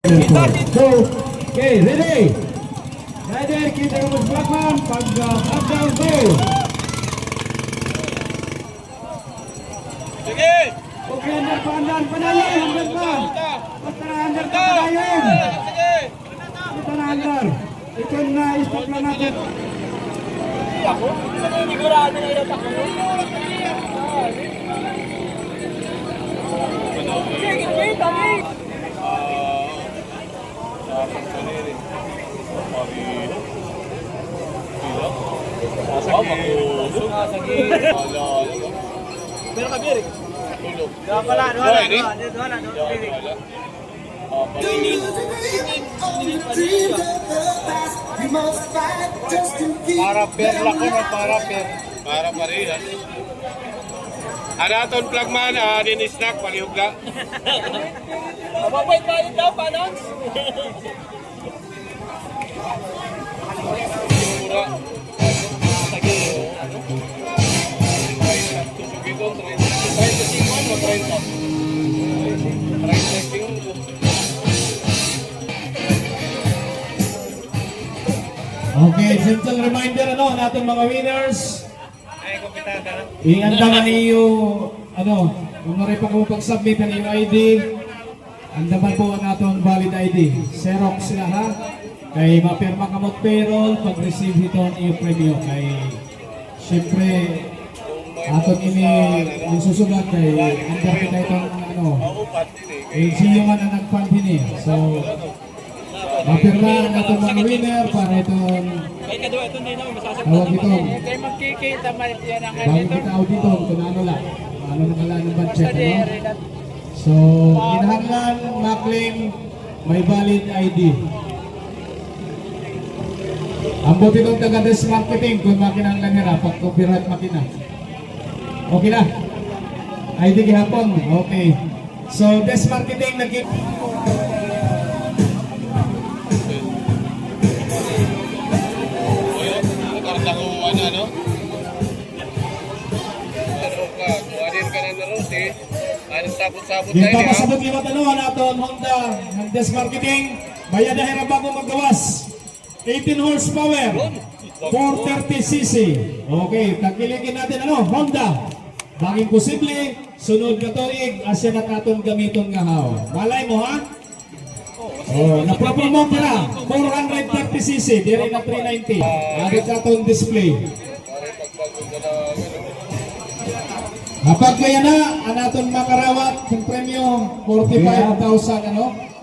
So, okay, ready? Ready, kita rumus belakang, pagdaw, go! Sige! Okay, andar, padayon, andar pa! Basta na andar pa, padayon! Sige! Basta na andar! Ito na, stop lang natin. Ako? Sigurado na ilat ako. Sige, kita ni! Pero kabir. Dua pala, dua. Para per lakon o para per? Para parehas. Ada aton plagman, din snack, palihugla. Mababait ba daw, panons? Mura. Sige, ano? 30. Okay, simple reminder natin mga winners. Ianda nga niyo kung rin pa kung pag-submit ang iyong ID, andaman po ang atong valid ID. Xerox sila ha. Kay mapirma ka mo payroll, pag-receive ito ang iyong premyo. Kay siyempre atong ini yung susunod kay under kita itong LGU man ang nag-fund ini. So mapirma ang atong mga winner para itong tawag itong Kaya magkikita yan ang bagong kita auditor kung ano lang nakala ng budget so kinahanglan ma-claim may valid ID. Ambot itong taga-desk marketing kung makinanglan nila pag copyright makina. Okay na? ID gihapon? Okay. So desk marketing nag- Yung papasabot lima tanuhan natin Honda ng desk marketing bayad na hirap bago magawas 18 horsepower 430cc. Okay, tagkiligin natin Honda baging posible sunod ka tuig asya na katong gamiton nga haw. Malay mo ha? Napropromote na 430cc dire na 390 agad katong display. Kapag kaya na, anaton makarawat, yung premyo, 45,000,